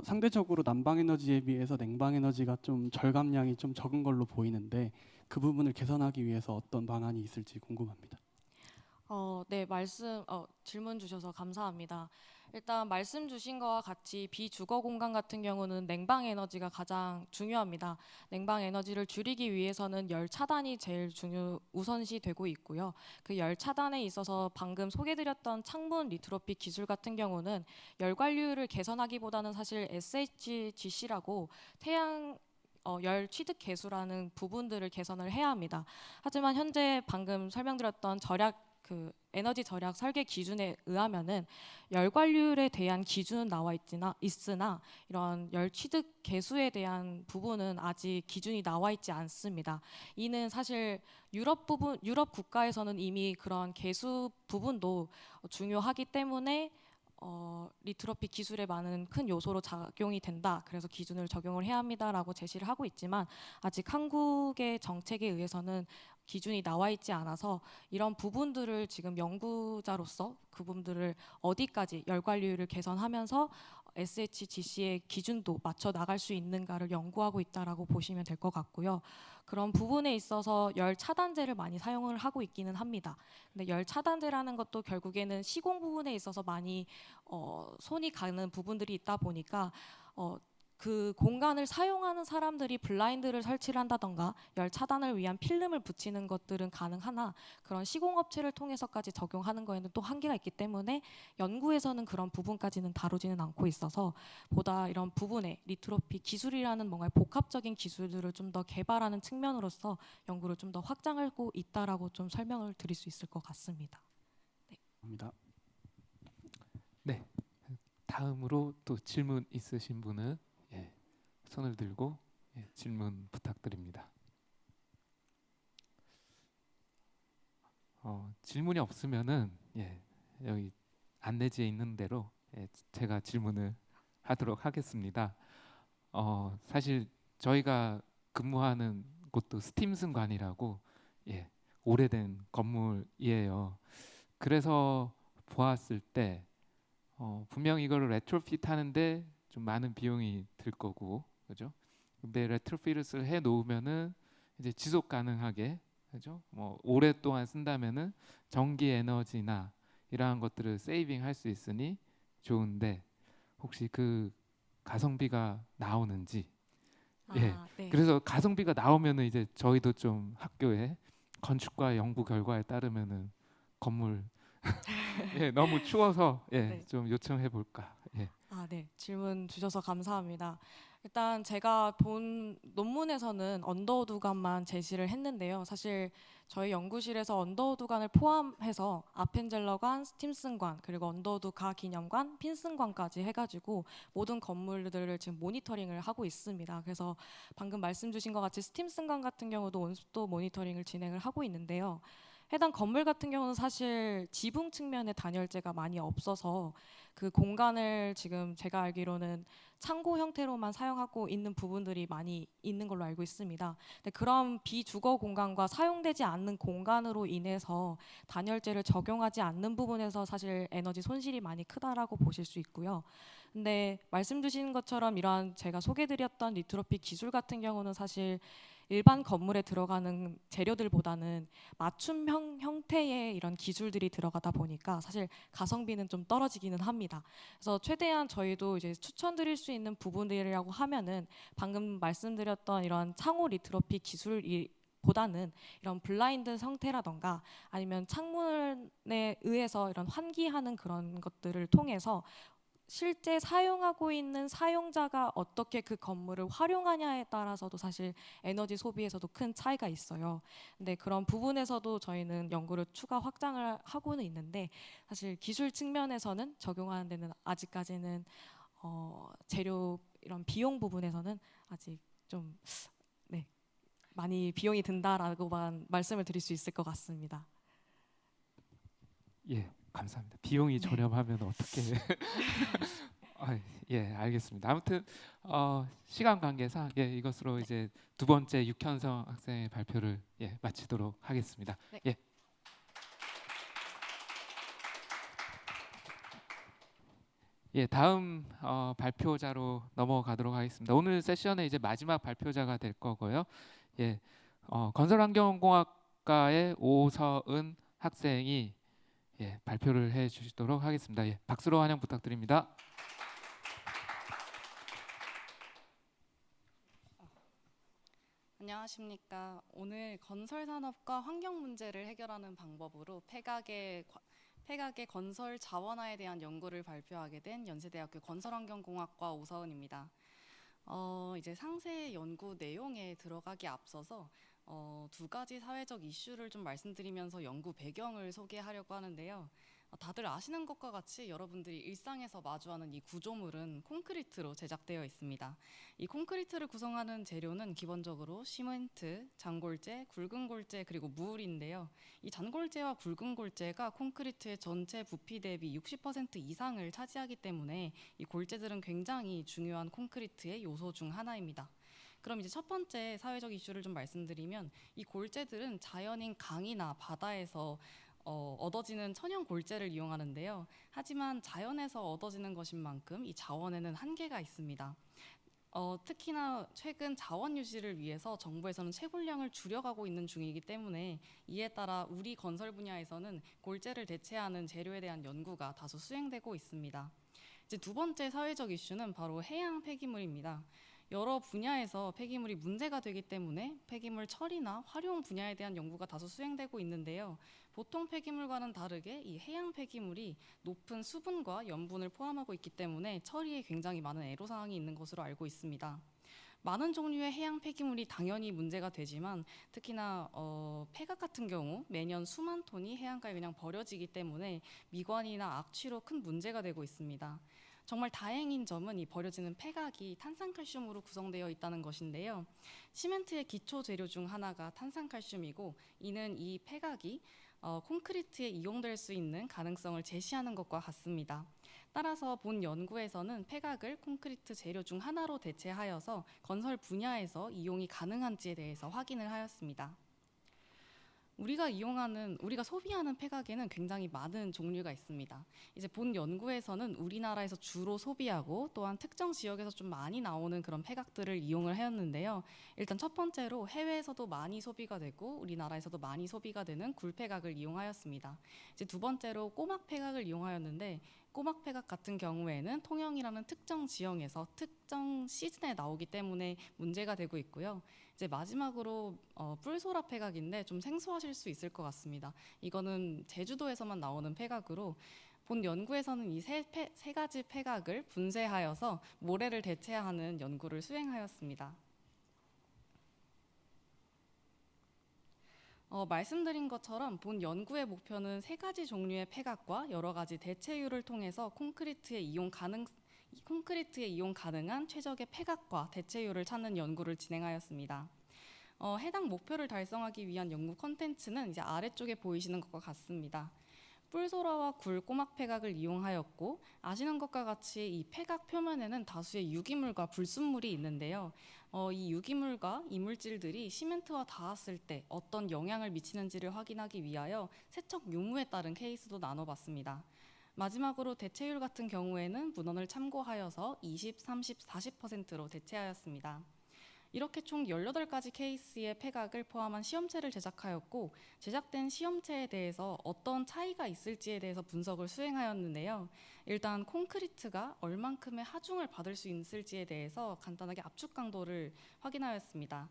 상대적으로 난방 에너지에 비해서 냉방 에너지가 좀 절감량이 좀 적은 걸로 보이는데 그 부분을 개선하기 위해서 어떤 방안이 있을지 궁금합니다. 네, 질문 주셔서 감사합니다. 일단 말씀 주신 거와 같이 비주거 공간 같은 경우는 냉방 에너지가 가장 중요합니다. 냉방 에너지를 줄이기 위해서는 열 차단이 제일 우선시 되고 있고요. 그 열 차단에 있어서 방금 소개드렸던 창문 리트로핏 기술 같은 경우는 열 관리율을 개선하기보다는 사실 SHGC라고 태양 열 취득 계수라는 부분들을 개선을 해야 합니다. 하지만 현재 방금 설명드렸던 에너지 절약 설계 기준에 의하면은 열 관리율에 대한 기준은 나와 있으나 이런 열 취득 계수에 대한 부분은 아직 기준이 나와 있지 않습니다. 이는 사실 유럽 국가에서는 이미 그런 계수 부분도 중요하기 때문에 리트로핏 기술에 많은 큰 요소로 작용이 된다. 그래서 기준을 적용을 해야 합니다라고 제시를 하고 있지만 아직 한국의 정책에 의해서는 기준이 나와 있지 않아서 이런 부분들을 지금 연구자로서 그 부분들을 어디까지 열 관리율을 개선하면서 SHGC의 기준도 맞춰 나갈 수 있는가를 연구하고 있다라고 보시면 될 것 같고요. 그런 부분에 있어서 열 차단제를 많이 사용을 하고 있기는 합니다. 근데 열 차단제라는 것도 결국에는 시공 부분에 있어서 많이 손이 가는 부분들이 있다 보니까 그 공간을 사용하는 사람들이 블라인드를 설치를 한다던가 열 차단을 위한 필름을 붙이는 것들은 가능하나 그런 시공업체를 통해서까지 적용하는 거에는 또 한계가 있기 때문에 연구에서는 그런 부분까지는 다루지는 않고 있어서 보다 이런 부분에 리트로핏 기술이라는 뭔가 복합적인 기술들을 좀 더 개발하는 측면으로서 연구를 좀 더 확장하고 있다라고 좀 설명을 드릴 수 있을 것 같습니다. 감사합니다. 네, 다음으로 또 질문 있으신 분은 손을 들고 질문 부탁드립니다. 질문이 없으면은 여기 안내지에 있는 대로 제가 질문을 하도록 하겠습니다. 사실 저희가 근무하는 곳도 스팀슨관이라고 오래된 건물이에요. 그래서 보았을 때 분명 이거를 레트로핏 하는데 좀 많은 비용이 들 거고, 그죠? 근데 레트로핏을 해 놓으면은 이제 지속 가능하게, 그죠? 뭐 오랫동안 쓴다면은 전기 에너지나 이러한 것들을 세이빙 할 수 있으니 좋은데 혹시 그 가성비가 나오는지. 네. 그래서 가성비가 나오면은 이제 저희도 좀 학교에 건축과 연구 결과에 따르면은 건물 예, 너무 추워서 예, 네. 좀 요청해 볼까. 예. 네. 질문 주셔서 감사합니다. 일단 제가 본 논문에서는 언더우드간만 제시를 했는데요. 사실 저희 연구실에서 언더우드간을 포함해서 아펜젤러관, 스팀슨관, 그리고 언더우드가 기념관, 핀슨관까지 해가지고 모든 건물들을 지금 모니터링을 하고 있습니다. 그래서 방금 말씀 주신 것 같이 스팀슨관 같은 경우도 온습도 모니터링을 진행을 하고 있는데요. 해당 건물 같은 경우는 사실 지붕 측면에 단열재가 많이 없어서 그 공간을 지금 제가 알기로는 창고 형태로만 사용하고 있는 부분들이 많이 있는 걸로 알고 있습니다. 근데 그런 비주거 공간과 사용되지 않는 공간으로 인해서 단열재를 적용하지 않는 부분에서 사실 에너지 손실이 많이 크다라고 보실 수 있고요. 근데 말씀 주신 것처럼 이러한 제가 소개드렸던 리트로핏 기술 같은 경우는 사실 일반 건물에 들어가는 재료들보다는 맞춤형 형태의 이런 기술들이 들어가다 보니까 사실 가성비는 좀 떨어지기는 합니다. 그래서 최대한 저희도 이제 추천드릴 수 있는 부분들이라고 하면은 방금 말씀드렸던 이런 창호 리트로핏 기술이 보다는 이런 블라인드 형태라던가 아니면 창문에 의해서 이런 환기하는 그런 것들을 통해서 실제 사용하고 있는 사용자가 어떻게 그 건물을 활용하냐에 따라서도 사실 에너지 소비에서도 큰 차이가 있어요. 근데 그런 부분에서도 저희는 연구를 추가 확장을 하고는 있는데 사실 기술 측면에서는 적용하는 데는 아직까지는 재료 이런 비용 부분에서는 아직 좀 네, 많이 비용이 든다라고만 말씀을 드릴 수 있을 것 같습니다. 예, 감사합니다. 비용이 저렴하면 어떻게? 예, 알겠습니다. 아무튼 시간 관계상 예, 이것으로 이제 두 번째 육현성 학생의 발표를 예, 마치도록 하겠습니다. 네. 예. 예, 다음 발표자로 넘어가도록 하겠습니다. 오늘 세션의 이제 마지막 발표자가 될 거고요. 예, 건설환경공학과의 오서은 학생이 예, 발표를 해주시도록 하겠습니다. 예, 박수로 환영 부탁드립니다. 안녕하십니까. 오늘 건설산업과 환경 문제를 해결하는 방법으로 폐각의 건설 자원화에 대한 연구를 발표하게 된 연세대학교 건설환경공학과 오서은입니다. 이제 상세 연구 내용에 들어가기 앞서서 두 가지 사회적 이슈를 좀 말씀드리면서 연구 배경을 소개하려고 하는데요. 다들 아시는 것과 같이 여러분들이 일상에서 마주하는 이 구조물은 콘크리트로 제작되어 있습니다. 이 콘크리트를 구성하는 재료는 기본적으로 시멘트, 잔골재, 굵은 골재 그리고 물인데요. 이 잔골재와 굵은 골재가 콘크리트의 전체 부피 대비 60% 이상을 차지하기 때문에 이 골재들은 굉장히 중요한 콘크리트의 요소 중 하나입니다. 그럼 이제 첫 번째 사회적 이슈를 좀 말씀드리면 이 골재들은 자연인 강이나 바다에서 얻어지는 천연 골재를 이용하는데요. 하지만 자연에서 얻어지는 것인 만큼 이 자원에는 한계가 있습니다. 특히나 최근 자원 유지를 위해서 정부에서는 채굴량을 줄여가고 있는 중이기 때문에 이에 따라 우리 건설 분야에서는 골재를 대체하는 재료에 대한 연구가 다소 수행되고 있습니다. 이제 두 번째 사회적 이슈는 바로 해양 폐기물입니다. 여러 분야에서 폐기물이 문제가 되기 때문에 폐기물 처리나 활용 분야에 대한 연구가 다소 수행되고 있는데요. 보통 폐기물과는 다르게 이 해양 폐기물이 높은 수분과 염분을 포함하고 있기 때문에 처리에 굉장히 많은 애로사항이 있는 것으로 알고 있습니다. 많은 종류의 해양 폐기물이 당연히 문제가 되지만 특히나 폐각 같은 경우 매년 수만 톤이 해안가에 그냥 버려지기 때문에 미관이나 악취로 큰 문제가 되고 있습니다. 정말 다행인 점은 이 버려지는 폐각이 탄산칼슘으로 구성되어 있다는 것인데요. 시멘트의 기초 재료 중 하나가 탄산칼슘이고 이는 이 폐각이 콘크리트에 이용될 수 있는 가능성을 제시하는 것과 같습니다. 따라서 본 연구에서는 폐각을 콘크리트 재료 중 하나로 대체하여서 건설 분야에서 이용이 가능한지에 대해서 확인을 하였습니다. 우리가 소비하는 폐각에는 굉장히 많은 종류가 있습니다. 이제 본 연구에서는 우리나라에서 주로 소비하고 또한 특정 지역에서 좀 많이 나오는 그런 폐각들을 이용을 하였는데요. 일단 첫 번째로 해외에서도 많이 소비가 되고 우리나라에서도 많이 소비가 되는 굴폐각을 이용하였습니다. 이제 두 번째로 꼬막 폐각을 이용하였는데 꼬막 폐각 같은 경우에는 통영이라는 특정 지형에서 특정 시즌에 나오기 때문에 문제가 되고 있고요. 이제 마지막으로 뿔소라 폐각인데 좀 생소하실 수 있을 것 같습니다. 이거는 제주도에서만 나오는 폐각으로 본 연구에서는 이 세 가지 폐각을 분쇄하여서 모래를 대체하는 연구를 수행하였습니다. 말씀드린 것처럼 본 연구의 목표는 세 가지 종류의 폐각과 여러 가지 대체율을 통해서 콘크리트에 이용 가능한 최적의 폐각과 대체율을 찾는 연구를 진행하였습니다. 해당 목표를 달성하기 위한 연구 콘텐츠는 이제 아래쪽에 보이시는 것과 같습니다. 뿔소라와 굴 꼬막 폐각을 이용하였고, 아시는 것과 같이 이 폐각 표면에는 다수의 유기물과 불순물이 있는데요. 이 유기물과 이물질들이 시멘트와 닿았을 때 어떤 영향을 미치는지를 확인하기 위하여 세척 유무에 따른 케이스도 나눠봤습니다. 마지막으로 대체율 같은 경우에는 문헌을 참고하여서 20, 30, 40%로 대체하였습니다. 이렇게 총 18가지 케이스의 폐각을 포함한 시험체를 제작하였고, 제작된 시험체에 대해서 어떤 차이가 있을지에 대해서 분석을 수행하였는데요. 일단 콘크리트가 얼만큼의 하중을 받을 수 있을지에 대해서 간단하게 압축 강도를 확인하였습니다.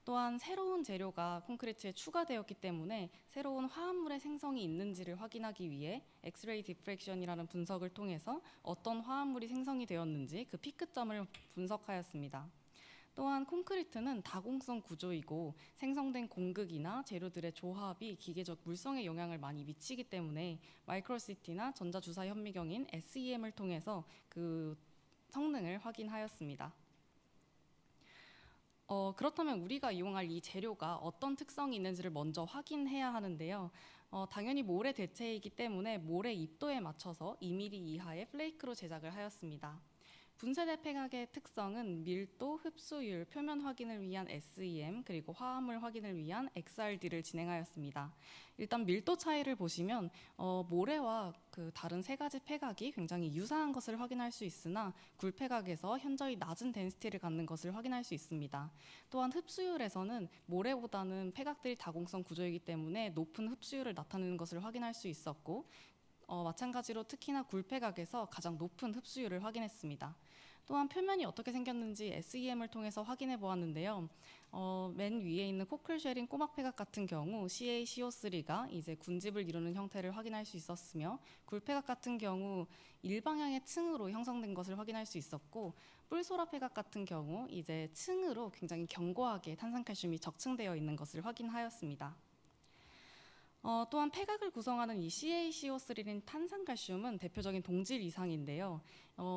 또한 새로운 재료가 콘크리트에 추가되었기 때문에 새로운 화합물의 생성이 있는지를 확인하기 위해 엑스레이 디프렉션이라는 분석을 통해서 어떤 화합물이 생성이 되었는지 그 피크점을 분석하였습니다. 또한 콘크리트는 다공성 구조이고 생성된 공극이나 재료들의 조합이 기계적 물성에 영향을 많이 미치기 때문에 마이크로시티나 전자주사 현미경인 SEM을 통해서 그 성능을 확인하였습니다. 그렇다면 우리가 이용할 이 재료가 어떤 특성이 있는지를 먼저 확인해야 하는데요. 당연히 모래 대체이기 때문에 모래 입도에 맞춰서 2mm 이하의 플레이크로 제작을 하였습니다. 분쇄대 폐각의 특성은 밀도, 흡수율, 표면 확인을 위한 SEM, 그리고 화합물 확인을 위한 XRD를 진행하였습니다. 일단 밀도 차이를 보시면 모래와 그 다른 세 가지 폐각이 굉장히 유사한 것을 확인할 수 있으나 굴 폐각에서 현저히 낮은 덴시티를 갖는 것을 확인할 수 있습니다. 또한 흡수율에서는 모래보다는 폐각들이 다공성 구조이기 때문에 높은 흡수율을 나타내는 것을 확인할 수 있었고, 마찬가지로 특히나 굴폐각에서 가장 높은 흡수율을 확인했습니다. 또한 표면이 어떻게 생겼는지 SEM을 통해서 확인해 보았는데요. 맨 위에 있는 포클쉘인 꼬막 폐각 같은 경우 CaCO3가 이제 군집을 이루는 형태를 확인할 수 있었으며, 굴폐각 같은 경우 일방향의 층으로 형성된 것을 확인할 수 있었고, 뿔소라 폐각 같은 경우 이제 층으로 굉장히 견고하게 탄산칼슘이 적층되어 있는 것을 확인하였습니다. 또한 폐각을 구성하는 이 CaCO3인 탄산칼슘은 대표적인 동질 이상인데요.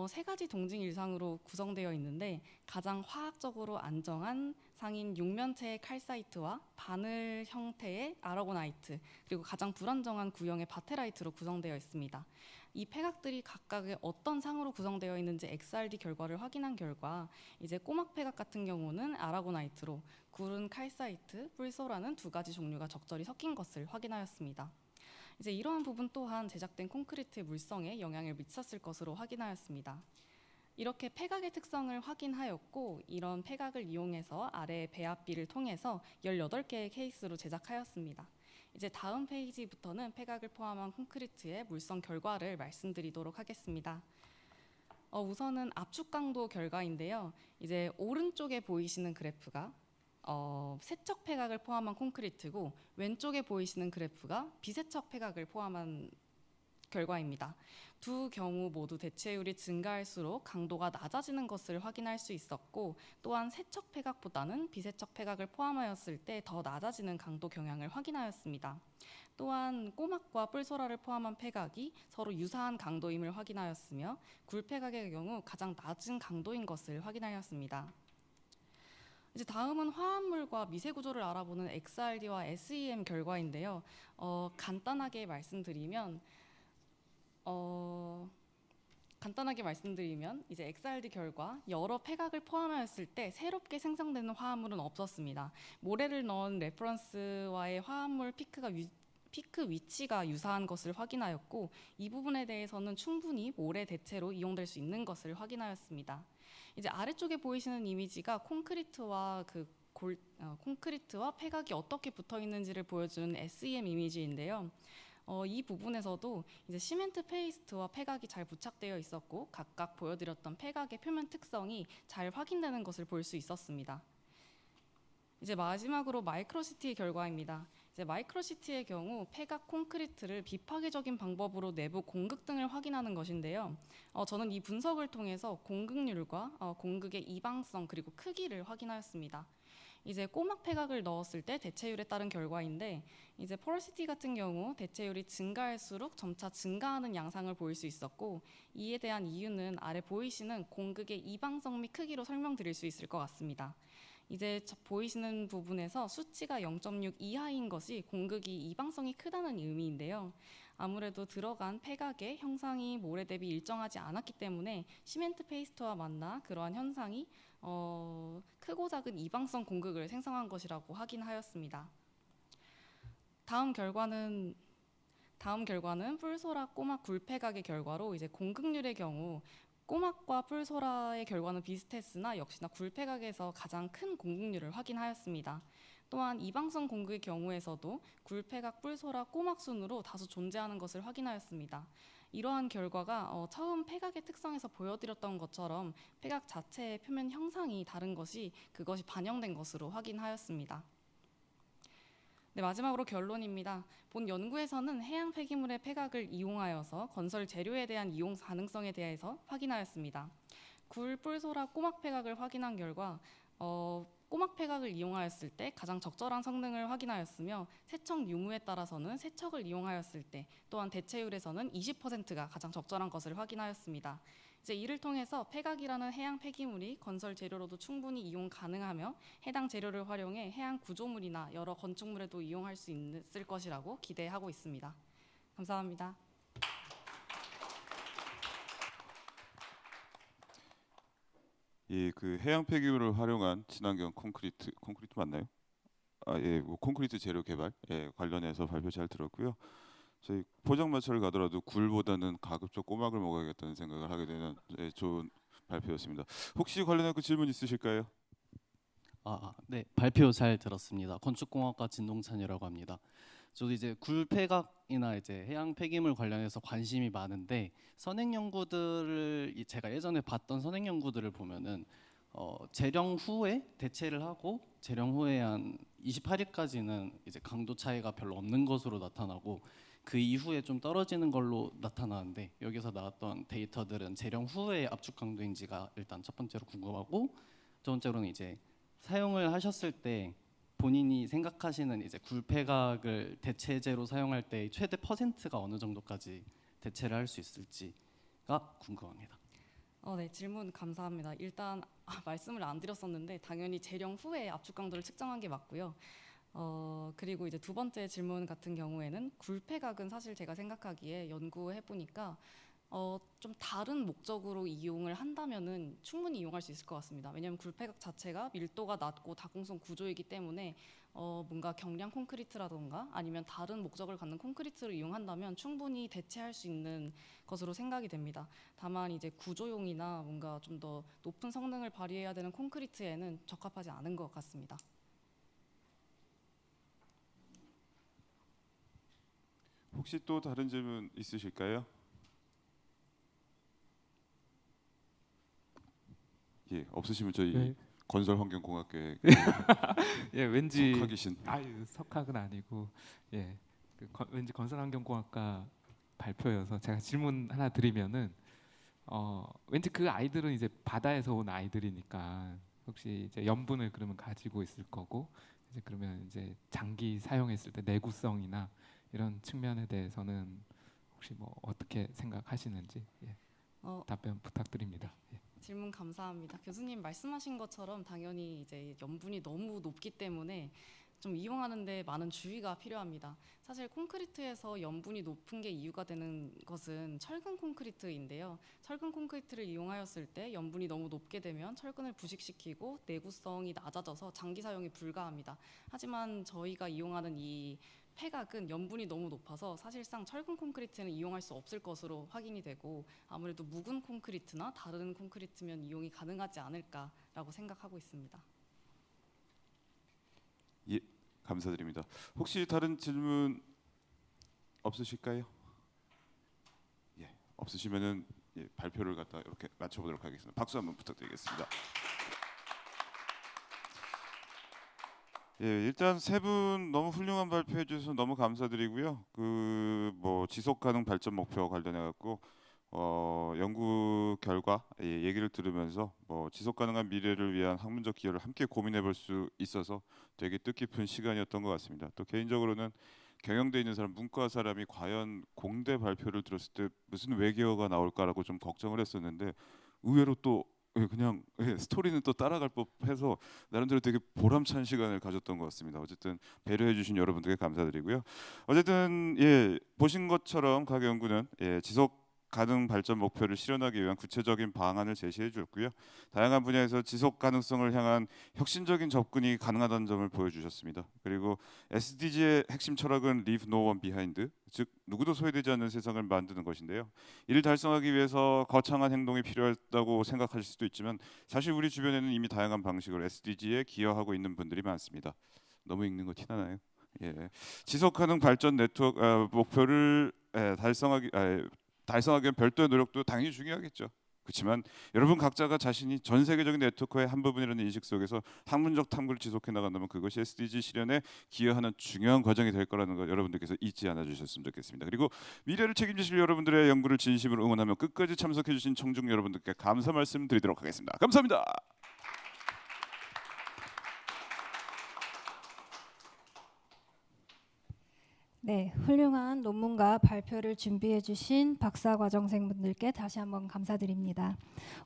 세 가지 동질 이상으로 구성되어 있는데 가장 화학적으로 안정한 상인 육면체의 칼사이트와 바늘 형태의 아라고나이트, 그리고 가장 불안정한 구형의 바테라이트로 구성되어 있습니다. 이 폐각들이 각각의 어떤 상으로 구성되어 있는지 XRD 결과를 확인한 결과 이제 꼬막 폐각 같은 경우는 아라고나이트로, 굴은 칼사이트, 뿔소라는 두 가지 종류가 적절히 섞인 것을 확인하였습니다. 이제 이러한 부분 또한 제작된 콘크리트의 물성에 영향을 미쳤을 것으로 확인하였습니다. 이렇게 폐각의 특성을 확인하였고, 이런 폐각을 이용해서 아래 배합비를 통해서 18개의 케이스로 제작하였습니다. 이제 다음 페이지부터는 폐각을 포함한 콘크리트의 물성 결과를 말씀드리도록 하겠습니다. 우선은 압축 강도 결과인데요. 이제 오른쪽에 보이시는 그래프가 세척 폐각을 포함한 콘크리트고, 왼쪽에 보이시는 그래프가 비세척 폐각을 포함한 결과입니다. 두 경우 모두 대체율이 증가할수록 강도가 낮아지는 것을 확인할 수 있었고, 또한 세척 폐각보다는 비세척 폐각을 포함하였을 때 더 낮아지는 강도 경향을 확인하였습니다. 또한 꼬막과 뿔소라를 포함한 폐각이 서로 유사한 강도임을 확인하였으며, 굴 폐각의 경우 가장 낮은 강도인 것을 확인하였습니다. 이제 다음은 화합물과 미세 구조를 알아보는 XRD와 SEM 결과인데요. 간단하게 말씀드리면 이제 XRD 결과 여러 폐각을 포함하였을 때 새롭게 생성되는 화합물은 없었습니다. 모래를 넣은 레퍼런스와의 화합물 피크 위치가 유사한 것을 확인하였고, 이 부분에 대해서는 충분히 모래 대체로 이용될 수 있는 것을 확인하였습니다. 이제 아래쪽에 보이시는 이미지가 콘크리트와 폐각이 어떻게 붙어 있는지를 보여주는 SEM 이미지인데요. 이 부분에서도 이제 시멘트 페이스트와 폐각이 잘 부착되어 있었고 각각 보여드렸던 폐각의 표면 특성이 잘 확인되는 것을 볼 수 있었습니다. 이제 마지막으로 마이크로시티의 결과입니다. 이제 마이크로시티의 경우 폐각 콘크리트를 비파괴적인 방법으로 내부 공극 등을 확인하는 것인데요. 저는 이 분석을 통해서 공극률과 공극의 이방성 그리고 크기를 확인하였습니다. 이제 꼬막 폐각을 넣었을 때 대체율에 따른 결과인데 이제 포러시티 같은 경우 대체율이 증가할수록 점차 증가하는 양상을 보일 수 있었고 이에 대한 이유는 아래 보이시는 공극의 이방성 및 크기로 설명드릴 수 있을 것 같습니다. 이제 보이시는 부분에서 수치가 0.6 이하인 것이 공극이 이방성이 크다는 의미인데요. 아무래도 들어간 폐각의 형상이 모래 대비 일정하지 않았기 때문에 시멘트 페이스트와 만나 그러한 현상이 크고 작은 이방성 공극을 생성한 것이라고 확인하였습니다. 다음 결과는 뿔소라 꼬막 굴폐각의 결과로 이제 공극률의 경우 꼬막과 뿔소라의 결과는 비슷했으나 역시나 굴폐각에서 가장 큰 공극률을 확인하였습니다. 또한 이방성 공극의 경우에서도 굴폐각, 뿔소라, 꼬막 순으로 다수 존재하는 것을 확인하였습니다. 이러한 결과가 처음 폐각의 특성에서 보여드렸던 것처럼 폐각 자체의 표면 형상이 다른 것이 그것이 반영된 것으로 확인하였습니다. 네, 마지막으로 결론입니다. 본 연구에서는 해양 폐기물의 폐각을 이용하여서 건설 재료에 대한 이용 가능성에 대해서 확인하였습니다. 굴, 뿔소라, 꼬막 폐각을 확인한 결과 꼬막 폐각을 이용하였을 때 가장 적절한 성능을 확인하였으며 세척 유무에 따라서는 세척을 이용하였을 때 또한 대체율에서는 20%가 가장 적절한 것을 확인하였습니다. 이제 이를 통해서 폐각이라는 해양 폐기물이 건설 재료로도 충분히 이용 가능하며 해당 재료를 활용해 해양 구조물이나 여러 건축물에도 이용할 수 있을 것이라고 기대하고 있습니다. 감사합니다. 예, 그 해양 폐기물을 활용한 친환경 콘크리트 맞나요? 예, 뭐 콘크리트 재료 개발 관련해서 발표 잘 들었고요. 저희 포장마차를 가더라도 굴보다는 가급적 꼬막을 먹어야겠다는 생각을 하게 되는 좋은 발표였습니다. 혹시 관련해 그 질문 있으실까요? 네, 발표 잘 들었습니다. 건축공학과 진동찬이라고 합니다. 저도 이제 굴폐각이나 이제 해양 폐기물 관련해서 관심이 많은데 선행 연구들을 제가 예전에 봤던 선행 연구들을 보면은 재령 후에 대체를 하고 재령 후에 한 28일까지는 이제 강도 차이가 별로 없는 것으로 나타나고 그 이후에 좀 떨어지는 걸로 나타나는데 여기서 나왔던 데이터들은 재령 후의 압축 강도인지가 일단 첫 번째로 궁금하고 두 번째로는 이제 사용을 하셨을 때 본인이 생각하시는 이제 굴폐각을 대체제로 사용할 때 최대 퍼센트가 어느 정도까지 대체를 할 수 있을지가 궁금합니다. 네, 질문 감사합니다. 일단 말씀을 안 드렸었는데 당연히 재령 후에 압축 강도를 측정한 게 맞고요. 그리고 이제 두 번째 질문 같은 경우에는 굴폐각은 사실 제가 생각하기에 연구해 보니까 좀 다른 목적으로 이용을 한다면은 충분히 이용할 수 있을 것 같습니다. 왜냐하면 굴폐각 자체가 밀도가 낮고 다공성 구조이기 때문에 뭔가 경량 콘크리트라던가 아니면 다른 목적을 갖는 콘크리트를 이용한다면 충분히 대체할 수 있는 것으로 생각이 됩니다. 다만 이제 구조용이나 뭔가 좀 더 높은 성능을 발휘해야 되는 콘크리트에는 적합하지 않은 것 같습니다. 혹시 또 다른 질문 있으실까요? 예, 없으시면 저희 네. 건설환경공학계 예, 왠지 석학이신 석학은 아니고 왠지 건설환경공학과 발표여서 제가 질문 하나 드리면은 왠지 그 아이들은 이제 바다에서 온 아이들이니까 혹시 이제 염분을 그러면 가지고 있을 거고 이제 그러면 이제 장기 사용했을 때 내구성이나 이런 측면에 대해서는 혹시 뭐 어떻게 생각하시는지 답변 부탁드립니다. 질문 감사합니다. 교수님 말씀하신 것처럼 당연히 이제 염분이 너무 높기 때문에 좀 이용하는데 많은 주의가 필요합니다. 사실 콘크리트에서 염분이 높은 게 이유가 되는 것은 철근 콘크리트인데요. 철근 콘크리트를 이용하였을 때 염분이 너무 높게 되면 철근을 부식시키고 내구성이 낮아져서 장기 사용이 불가합니다. 하지만 저희가 이용하는 이 폐각은 염분이 너무 높아서 사실상 철근 콘크리트는 이용할 수 없을 것으로 확인이 되고 아무래도 묵은 콘크리트나 다른 콘크리트면 이용이 가능하지 않을까라고 생각하고 있습니다. 예, 감사드립니다. 혹시 다른 질문 없으실까요? 예, 없으시면은 예, 발표를 갖다 이렇게 마쳐보도록 하겠습니다. 박수 한번 부탁드리겠습니다. 예, 일단 세 분 너무 훌륭한 발표해 주셔서 너무 감사드리고요. 그 뭐 지속 가능 발전 목표 관련해 갖고 연구 결과 얘기를 들으면서 뭐 지속 가능한 미래를 위한 학문적 기여를 함께 고민해 볼 수 있어서 되게 뜻깊은 시간이었던 것 같습니다. 또 개인적으로는 경영대에 있는 사람, 문과 사람이 과연 공대 발표를 들었을 때 무슨 외계어가 나올까라고 좀 걱정을 했었는데 의외로 또 그냥 스토리는 또 따라갈 법해서 나름대로 되게 보람찬 시간을 가졌던 것 같습니다. 어쨌든 배려해 주신 여러분들께 감사드리고요. 어쨌든 예, 보신 것처럼 각 연구는 지속 가능 발전 목표를 실현하기 위한 구체적인 방안을 제시해 주었고요. 다양한 분야에서 지속 가능성을 향한 혁신적인 접근이 가능하다는 점을 보여주셨습니다. 그리고 SDG의 핵심 철학은 Leave No One Behind, 즉 누구도 소외되지 않는 세상을 만드는 것인데요. 이를 달성하기 위해서 거창한 행동이 필요하다고 생각하실 수도 있지만 사실 우리 주변에는 이미 다양한 방식으로 SDG에 기여하고 있는 분들이 많습니다. 너무 읽는 거 티나나요? 예, 지속 가능 발전 네트워크 목표를 달성하기 위한 별도의 노력도 당연히 중요하겠죠. 그렇지만 여러분 각자가 자신이 전 세계적인 네트워크의 한 부분이라는 인식 속에서 학문적 탐구를 지속해 나간다면 그것이 SDG 실현에 기여하는 중요한 과정이 될 거라는 것 여러분들께서 잊지 않아 주셨으면 좋겠습니다. 그리고 미래를 책임지실 여러분들의 연구를 진심으로 응원하며 끝까지 참석해 주신 청중 여러분들께 감사 말씀 드리도록 하겠습니다. 감사합니다. 네, 훌륭한 논문과 발표를 준비해 주신 박사과정생분들께 다시 한번 감사드립니다.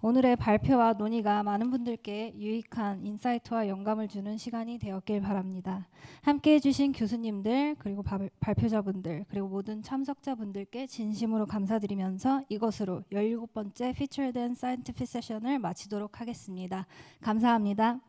오늘의 발표와 논의가 많은 분들께 유익한 인사이트와 영감을 주는 시간이 되었길 바랍니다. 함께해 주신 교수님들, 그리고 발표자분들, 그리고 모든 참석자분들께 진심으로 감사드리면서 이것으로 17번째 Featured and Scientific 세션을 마치도록 하겠습니다. 감사합니다.